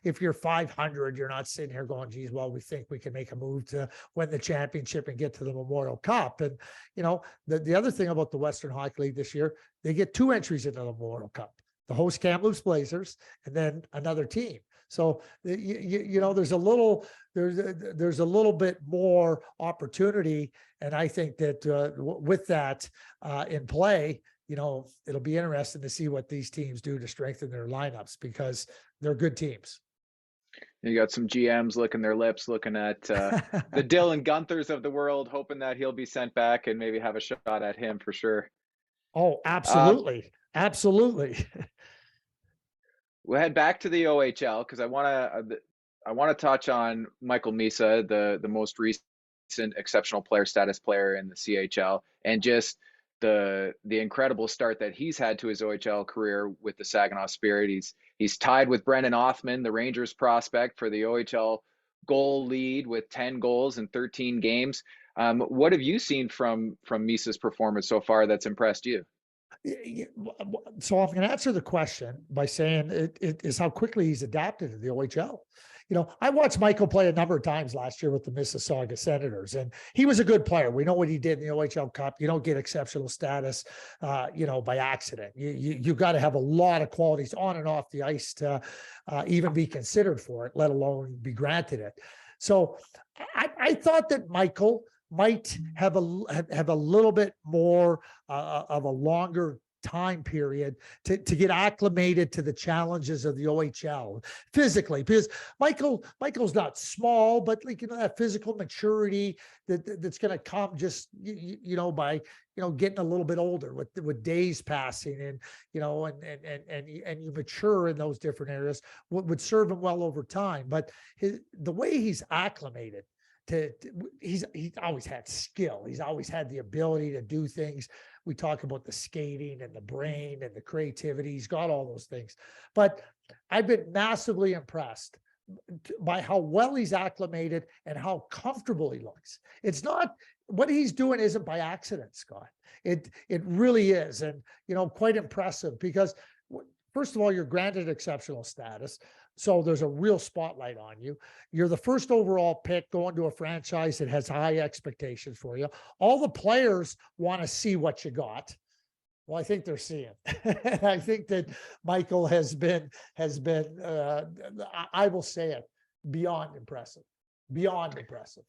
If you're 500, you're not sitting here going, geez, well, we think we can make a move to win the championship and get to the Memorial Cup. And, the other thing about the Western Hockey League this year, they get 2 entries into the Memorial Cup, the host Kamloops Blazers, and then another team. So, there's a little bit more opportunity. And I think that with that in play, it'll be interesting to see what these teams do to strengthen their lineups, because they're good teams. You got some GMs licking their lips, looking at the Dylan Gunthers of the world, hoping that he'll be sent back and maybe have a shot at him for sure. Oh, absolutely. Absolutely. We'll head back to the OHL because I want to touch on Michael Misa, the most recent exceptional player status player in the CHL, and just the incredible start that he's had to his OHL career with the Saginaw Spirit. He's tied with Brendan Othman, the Rangers prospect, for the OHL goal lead with 10 goals in 13 games. What have you seen from Misa's performance so far that's impressed you? So I'm going to answer the question by saying it is how quickly he's adapted to the OHL. I watched Michael play a number of times last year with the Mississauga Senators, and he was a good player. We know what he did in the OHL Cup. You don't get exceptional status, by accident. You got to have a lot of qualities on and off the ice to even be considered for it, let alone be granted it. So I thought that Michael might have a little bit more of a longer time period to get acclimated to the challenges of the OHL physically, because Michael's not small, but that physical maturity that's going to come just by getting a little bit older with days passing, and and you mature in those different areas would serve him well over time. But the way he's acclimated he's always had skill. He's always had the ability to do things we talk about the skating and the brain and the creativity. He's got all those things. But I've been massively impressed by how well he's acclimated and how comfortable he looks. It's not, what he's doing isn't by accident, Scott. It really is. And, quite impressive because, first of all, you're granted exceptional status. So there's a real spotlight on you. You're the first overall pick going to a franchise that has high expectations for you. All the players want to see what you got. Well, I think they're seeing. I think that Michael has been, I will say it, beyond impressive. Beyond impressive.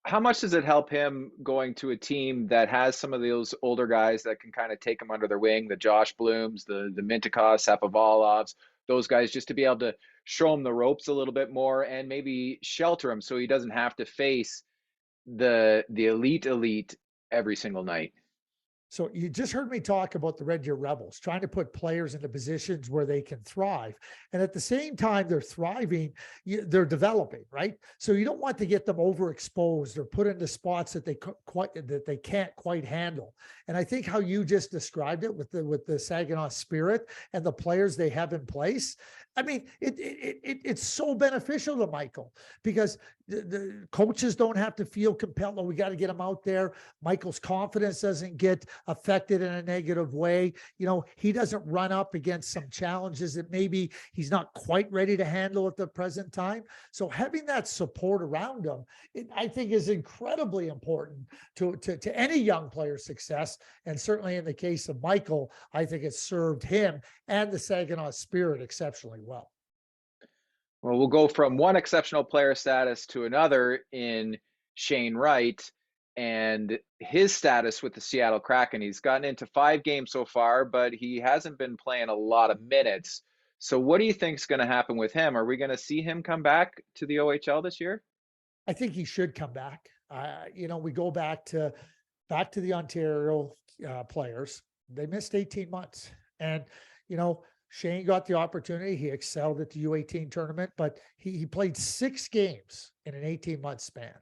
How much does it help him going to a team that has some of those older guys that can kind of take him under their wing, the Josh Blooms, the Mintikos, Sapovalovs, those guys, just to be able to show him the ropes a little bit more and maybe shelter him so he doesn't have to face the elite every single night? So you just heard me talk about the Red Deer Rebels, trying to put players into positions where they can thrive. And at the same time they're thriving, they're developing, right? So you don't want to get them overexposed or put into spots that they can't quite handle. And I think how you just described it with the Saginaw spirit and the players they have in place, I mean, it's so beneficial to Michael because the coaches don't have to feel compelled. Oh, we got to get him out there. Michael's confidence doesn't get affected in a negative way. He doesn't run up against some challenges that maybe he's not quite ready to handle at the present time. So having that support around him, I think is incredibly important to any young player's success. And certainly in the case of Michael, I think it's served him and the Saginaw spirit exceptionally well. Well, we'll go from one exceptional player status to another in Shane Wright and his status with the Seattle Kraken. He's gotten into 5 games so far, but he hasn't been playing a lot of minutes. So what do you think is going to happen with him? Are we going to see him come back to the OHL this year? I think he should come back. We go back to the Ontario players. They missed 18 months. And, Shane got the opportunity. He excelled at the U18 tournament, but he played 6 games in an 18-month span.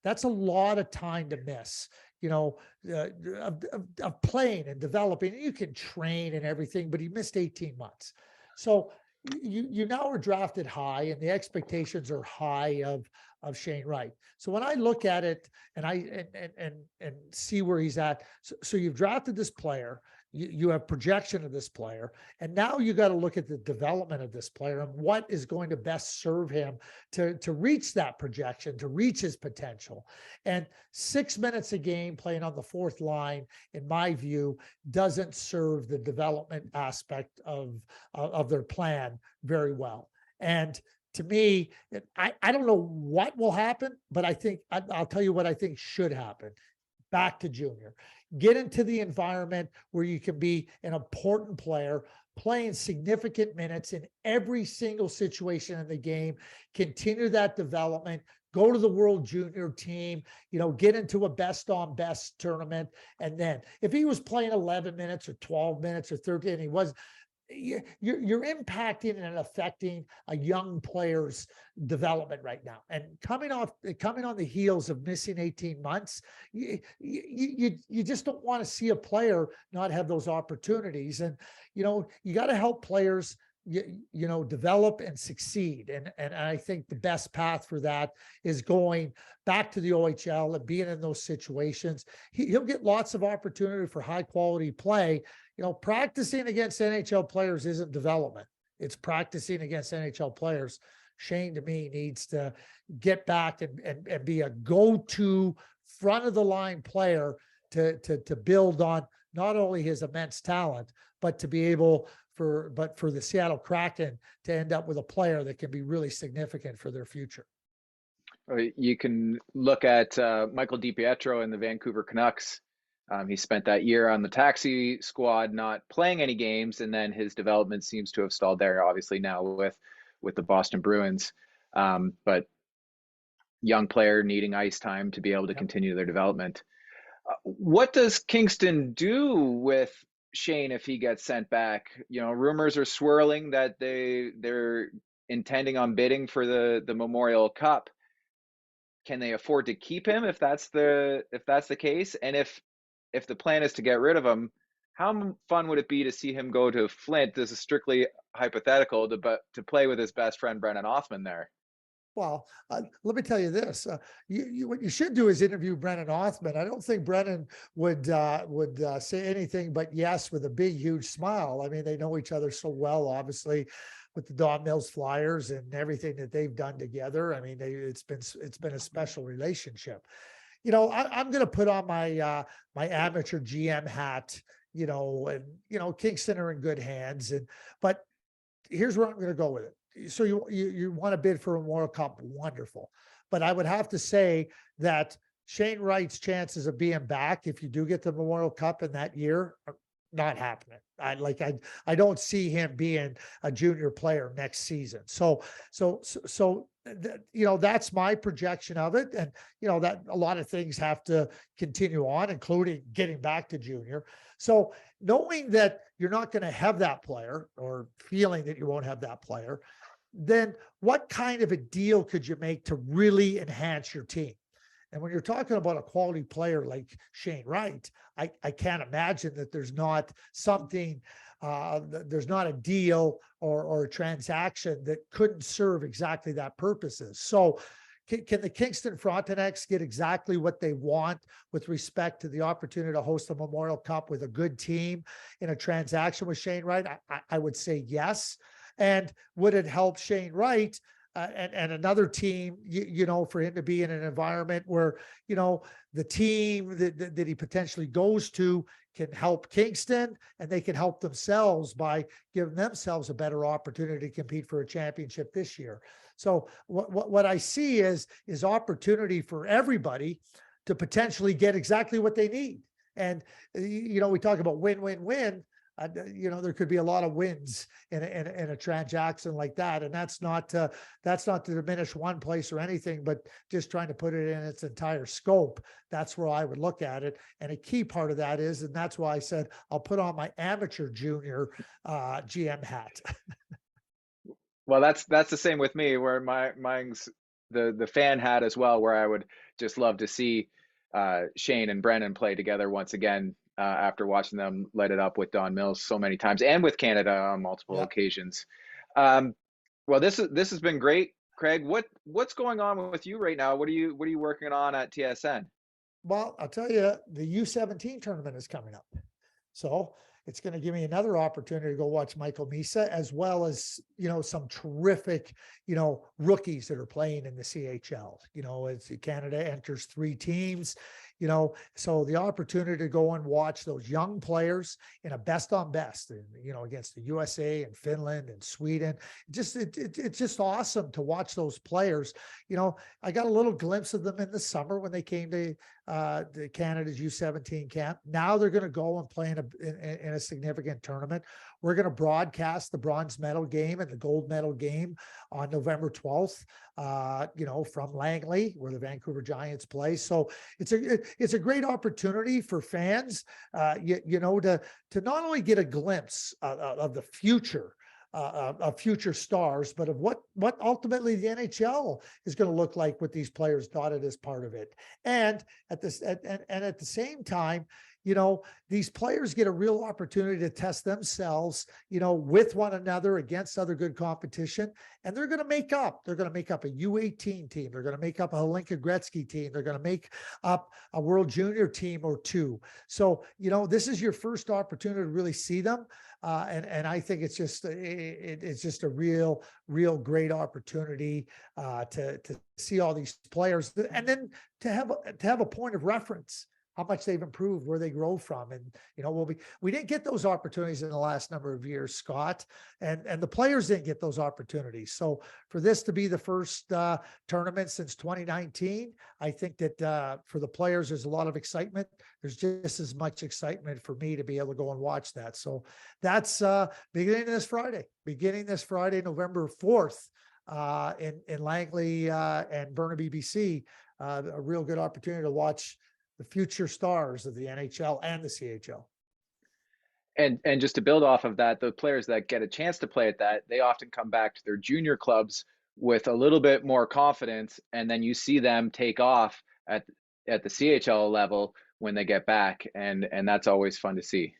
That's a lot of time to miss, of playing and developing. You can train and everything, but he missed 18 months. So you now are drafted high, and the expectations are high of Shane Wright. So when I look at it and see where he's at, so you've drafted this player. You have projection of this player, and now you got to look at the development of this player and what is going to best serve him to reach that projection, to reach his potential. And 6 minutes a game playing on the 4th line, in my view, doesn't serve the development aspect of their plan very well. And to me, I don't know what will happen, but I think I'll tell you what I think should happen. Back to junior. Get into the environment where you can be an important player, playing significant minutes in every single situation in the game, continue that development, go to the World Junior team, get into a best on best tournament. And then if he was playing 11 minutes or 12 minutes or 13, he was, you're impacting and affecting a young player's development right now. And coming on the heels of missing 18 months, you just don't want to see a player not have those opportunities. And you got to help players develop and succeed. And I think the best path for that is going back to the OHL and being in those situations. He'll get lots of opportunity for high quality play. Practicing against NHL players isn't development. It's practicing against NHL players. Shane, to me, needs to get back and be a go-to front of the line player to build on not only his immense talent, but to be able for the Seattle Kraken to end up with a player that can be really significant for their future. You can look at Michael DiPietro and the Vancouver Canucks. He spent that year on the taxi squad, not playing any games, and then his development seems to have stalled there, obviously now with the Boston Bruins. But young player needing ice time to be able to continue their development. What does Kingston do with Shane if he gets sent back? Rumors are swirling that they're intending on bidding for the Memorial Cup. Can they afford to keep him if that's the case? And if if the plan is to get rid of him, how fun would it be to see him go to Flint? This is strictly hypothetical, to play with his best friend Brennan Othman there. Well, let me tell you this: what you should do is interview Brennan Othman. I don't think Brennan would say anything but yes with a big, huge smile. I mean, they know each other so well, obviously, with the Don Mills Flyers and everything that they've done together. I mean, it's been a special relationship. You know, I'm going to put on my my amateur GM hat. You know, and Kingston are in good hands, but here's where I'm going to go with it. So you want to bid for a Memorial Cup, wonderful. But I would have to say that Shane Wright's chances of being back, if you do get the Memorial Cup in that year, are not happening. I don't see him being a junior player next season. So that's my projection of it. And that a lot of things have to continue on, including getting back to junior. So knowing that you're not going to have that player, or feeling that you won't have that player, then what kind of a deal could you make to really enhance your team? And when you're talking about a quality player like Shane Wright, I can't imagine that there's not something, there's not a deal or a transaction that couldn't serve exactly that purposes. So can the Kingston Frontenacs get exactly what they want with respect to the opportunity to host the Memorial Cup with a good team in a transaction with Shane Wright? I would say yes. And would it help Shane Wright and another team, for him to be in an environment where, the team that he potentially goes to can help Kingston, and they can help themselves by giving themselves a better opportunity to compete for a championship this year. So what I see is opportunity for everybody to potentially get exactly what they need. And, we talk about win-win-win. There could be a lot of wins in a transaction like that. And that's not to diminish one place or anything, but just trying to put it in its entire scope. That's where I would look at it. And a key part of that is, and that's why I said, I'll put on my amateur junior GM hat. Well, that's the same with me, where mine's the fan hat as well, where I would just love to see Shane and Brennan play together once again, after watching them light it up with Don Mills so many times, and with Canada on multiple occasions. Well, this has been great, Craig. What's going on with you right now? What are you working on at TSN? Well, I'll tell you, the U17 tournament is coming up. So it's going to give me another opportunity to go watch Michael Misa, as well as, some terrific, rookies that are playing in the CHL. As Canada enters 3 teams, so the opportunity to go and watch those young players in a best on best, against the USA and Finland and Sweden. It's just awesome to watch those players. I got a little glimpse of them in the summer when they came to the Canada's U17 camp. Now they're going to go and play in a significant tournament. We're going to broadcast the bronze medal game and the gold medal game on November 12th, from Langley, where the Vancouver Giants play. So it's a great opportunity for fans, to not only get a glimpse of the future, of future stars, but of what ultimately the NHL is going to look like with these players dotted as part of it. And at the same time, these players get a real opportunity to test themselves, with one another against other good competition. And they're going to make up. They're going to make up a U18 team. They're going to make up a Hlinka Gretzky team. They're going to make up a World Junior team or 2. So, this is your first opportunity to really see them. And I think it's just a real great opportunity to see all these players, and then to have a point of reference, how much they've improved, where they grow from. And, we didn't get those opportunities in the last number of years, Scott, and the players didn't get those opportunities. So for this to be the first tournament since 2019, I think that for the players, there's a lot of excitement. There's just as much excitement for me to be able to go and watch that. So that's beginning this Friday, November 4th, in Langley and Burnaby, BC, a real good opportunity to watch the future stars of the NHL and the CHL. And just to build off of that, the players that get a chance to play at that, they often come back to their junior clubs with a little bit more confidence, and then you see them take off at the CHL level when they get back, and that's always fun to see.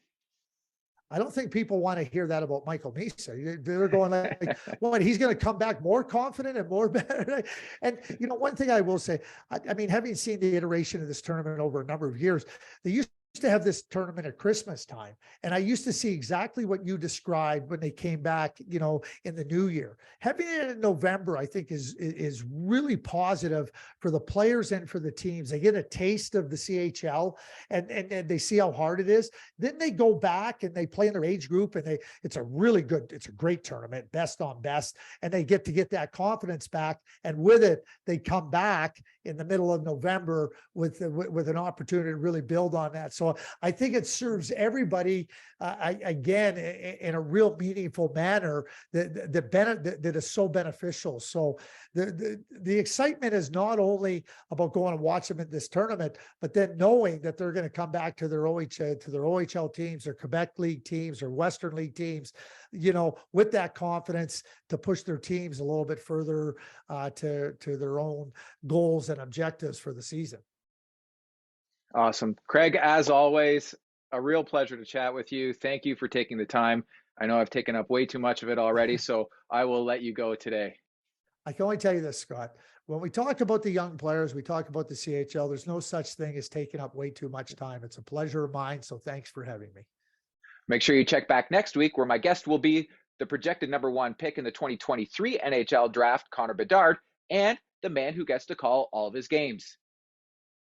I don't think people want to hear that about Michael Misa. They're going like, what, he's going to come back more confident and more better. And, you know, one thing I will say, I mean, having seen the iteration of this tournament over a number of years, they used to have this tournament at Christmas time. And I used to see exactly what you described when they came back, you know, in the new year. Having it in November, I think is really positive for the players and for the teams. They get a taste of the CHL and they see how hard it is. Then they go back and they play in their age group, and it's a great tournament, best on best. And they get that confidence back. And with it, they come back in the middle of November with an opportunity to really build on that. So I think it serves everybody again in a real meaningful manner that is so beneficial. So the excitement is not only about going and watching them in this tournament, but then knowing that they're going to come back to their OHL teams, their Quebec League teams, or Western League teams, you know, with that confidence to push their teams a little bit further to their own goals and objectives for the season. Awesome. Craig, as always, a real pleasure to chat with you. Thank you for taking the time. I know I've taken up way too much of it already, so I will let you go today. I can only tell you this, Scott. When we talk about the young players, we talk about the CHL, there's no such thing as taking up way too much time. It's a pleasure of mine, so thanks for having me. Make sure you check back next week, where my guest will be the projected #1 pick in the 2023 NHL Draft, Connor Bedard, and the man who gets to call all of his games.